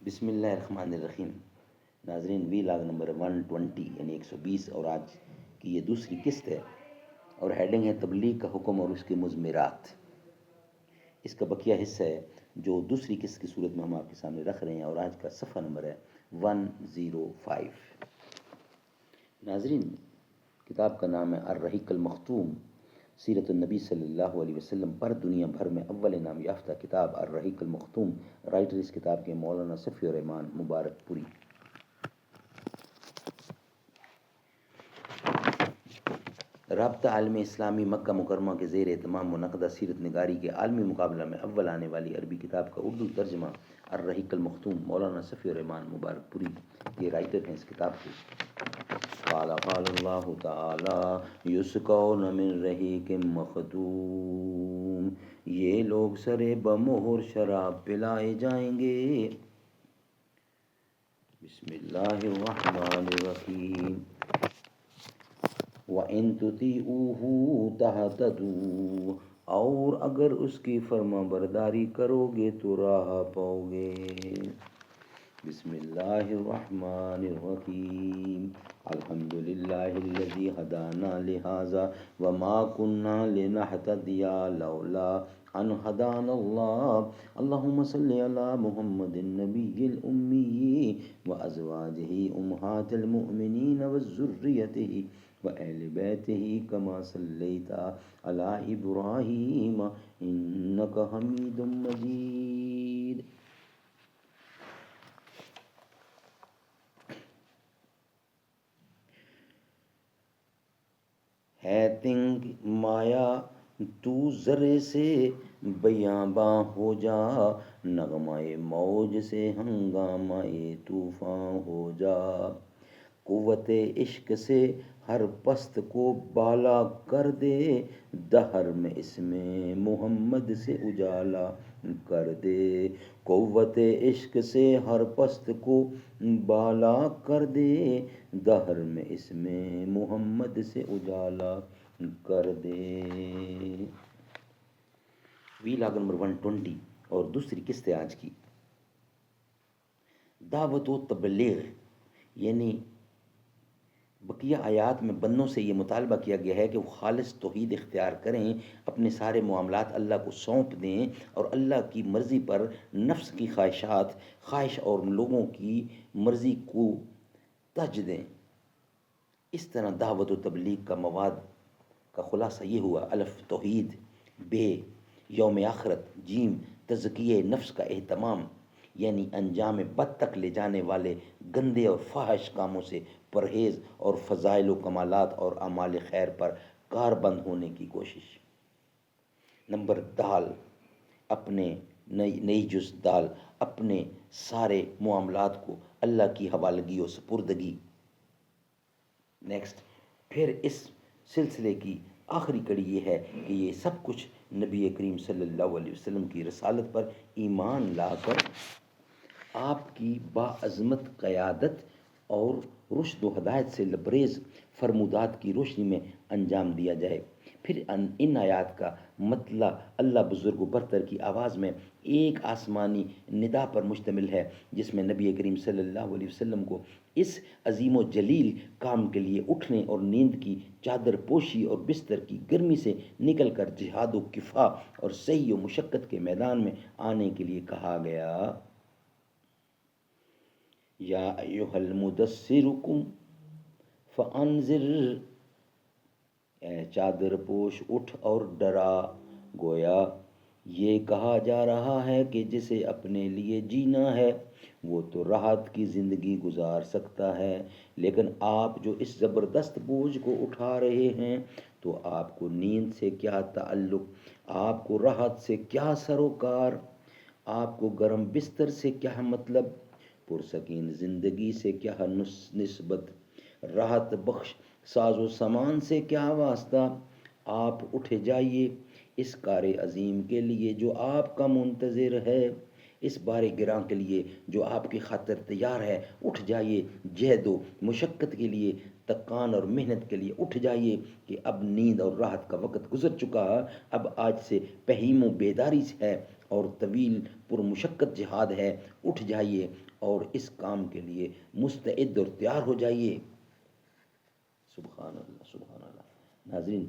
بسم اللہ الرحمن الرحیم۔ ناظرین، وی لاگ نمبر 120 یعنی 120 اور آج کی یہ دوسری قسط ہے اور ہیڈنگ ہے تبلیغ کا حکم اور اس کے مضمرات۔ اس کا بقیہ حصہ ہے جو دوسری قسط کی صورت میں ہم آپ کے سامنے رکھ رہے ہیں اور آج کا صفحہ نمبر ہے 105۔ ناظرین، کتاب کا نام ہے الرحیق المختوم، سیرت النبی صلی اللہ علیہ وسلم پر دنیا بھر میں اول انعام یافتہ کتاب الرحیق المختوم۔ رائٹر اس کتاب کے مولانا صفی الرحمان مبارک پوری۔ رابطہ عالم اسلامی مکہ مکرمہ کے زیر اہتمام منعقدہ سیرت نگاری کے عالمی مقابلہ میں اول آنے والی عربی کتاب کا اردو ترجمہ الرحیق المختوم، مولانا صفی الرحمان مبارک پوری یہ رائٹر ہیں اس کتاب کے۔ قال اللہ تعالی یسقون من رحیق مختوم، یہ لوگ سرے بمہر شراب پلائے جائیں گے۔ بسم اللہ الرحمن الرحیم۔ وَإِن تُطِيعُوهُ تَهْتَدُوا، اور اگر اس کی فرما برداری کرو گے تو راہ پاؤ گے۔ بسم اللہ الرحمن الرحیم۔ الحمد للہ الذی ہدانا لہذا وما کنا لنہتدی لولا ان ہدانا اللہ۔ اللہم صلی علی محمد النبی الامی وازواجہ امہات المؤمنین وذریتہ وآل بیتہ کما صلیت علی ابراہیم انک حمید مجید۔ ہے تنگ مایا تو ذرے سے بیاباں ہو جا، نغمہ موج سے ہنگامہ طوفان ہو جا۔ قوت عشق سے ہر پست کو بالا کر دے، دہر میں اس میں محمد سے اجالا کر دے۔ قوت عشق سے ہر پست کو بالا کر دے، دہر میں اس میں محمد سے اجالا کر دے۔ وی لاگ نمبر 120 اور دوسری قسط ہے آج کی۔ دعوت و تبلیغ یعنی بقیہ آیات میں بندوں سے یہ مطالبہ کیا گیا ہے کہ وہ خالص توحید اختیار کریں، اپنے سارے معاملات اللہ کو سونپ دیں اور اللہ کی مرضی پر نفس کی خواہش اور لوگوں کی مرضی کو تج دیں۔ اس طرح دعوت و تبلیغ کا مواد کا خلاصہ یہ ہوا: الف توحید، بے یوم آخرت، جیم تزکیہ نفس کا اہتمام یعنی انجام بد تک لے جانے والے گندے اور فاحش کاموں سے پرہیز اور فضائل و کمالات اور اعمال خیر پر کاربند ہونے کی کوشش۔ نمبر دال، اپنے نئی جز دال، اپنے سارے معاملات کو اللہ کی حوالگی و سپردگی۔ نیکسٹ، پھر اس سلسلے کی آخری کڑی یہ ہے کہ یہ سب کچھ نبی کریم صلی اللہ علیہ وسلم کی رسالت پر ایمان لا کر آپ کی باعظمت قیادت اور رشد و ہدایت سے لبریز فرمودات کی روشنی میں انجام دیا جائے۔ پھر ان آیات کا مطلع اللہ بزرگ و برتر کی آواز میں ایک آسمانی ندا پر مشتمل ہے، جس میں نبی کریم صلی اللہ علیہ وسلم کو اس عظیم و جلیل کام کے لیے اٹھنے اور نیند کی چادر پوشی اور بستر کی گرمی سے نکل کر جہاد و کفاح اور سعی و مشقت کے میدان میں آنے کے لیے کہا گیا۔ یا ایھا المدثر قم فانذر، اے چادر پوش اٹھ اور ڈرا۔ گویا یہ کہا جا رہا ہے کہ جسے اپنے لیے جینا ہے وہ تو راحت کی زندگی گزار سکتا ہے، لیکن آپ جو اس زبردست بوجھ کو اٹھا رہے ہیں تو آپ کو نیند سے کیا تعلق، آپ کو راحت سے کیا سروکار، آپ کو گرم بستر سے کیا مطلب، پرسکین زندگی سے کیا نسبت، راحت بخش ساز و سامان سے کیا واسطہ۔ آپ اٹھ جائیے اس کار عظیم کے لیے جو آپ کا منتظر ہے، اس بار گراں کے لیے جو آپ کی خاطر تیار ہے۔ اٹھ جائیے جہد و مشقت کے لیے، تکان اور محنت کے لیے اٹھ جائیے کہ اب نیند اور راحت کا وقت گزر چکا ہے۔ اب آج سے پہیم و بیداری ہے اور طویل پر مشقت جہاد ہے۔ اٹھ جائیے اور اس کام کے لیے مستعد اور تیار ہو جائیے۔ سبحان اللہ سبحان اللہ۔ ناظرین،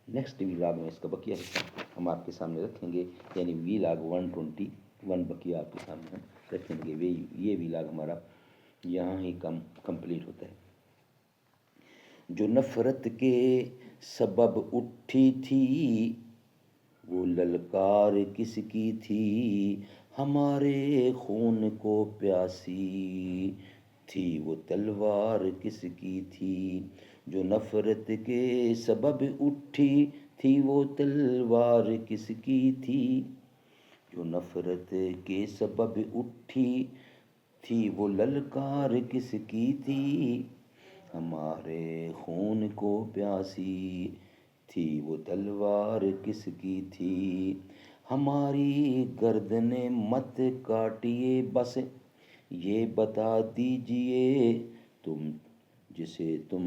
نیکسٹ ویلاگ میں اس کا بقیہ حصہ ہم آپ کے سامنے رکھیں گے، یعنی ویلاگ 121 بقیہ آپ کے سامنے ہم رکھیں گے۔ یہ ویلاگ ہمارا یہاں ہی کمپلیٹ ہوتا ہے۔ جو نفرت کے سبب اٹھی تھی وہ للکار کس کی تھی، ہمارے خون کو پیاسی تھی وہ تلوار کس کی تھی۔ جو نفرت کے سبب اٹھی تھی وہ تلوار کس کی تھی، جو نفرت کے سبب اٹھی تھی وہ للکار کس کی تھی، ہمارے خون کو پیاسی تھی وہ تلوار کس کی تھی۔ ہماری گردنیں مت کاٹیے بس یہ بتا دیجئے، تم جسے تم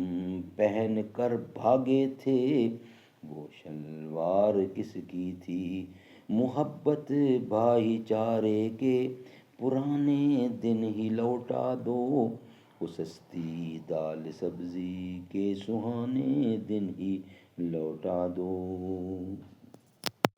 پہن کر بھاگے تھے وہ شلوار کس کی تھی۔ محبت بھائی چارے کے پرانے دن ہی لوٹا دو، وہ سستی دال سبزی کے سہانے دن ہی لوٹا دو۔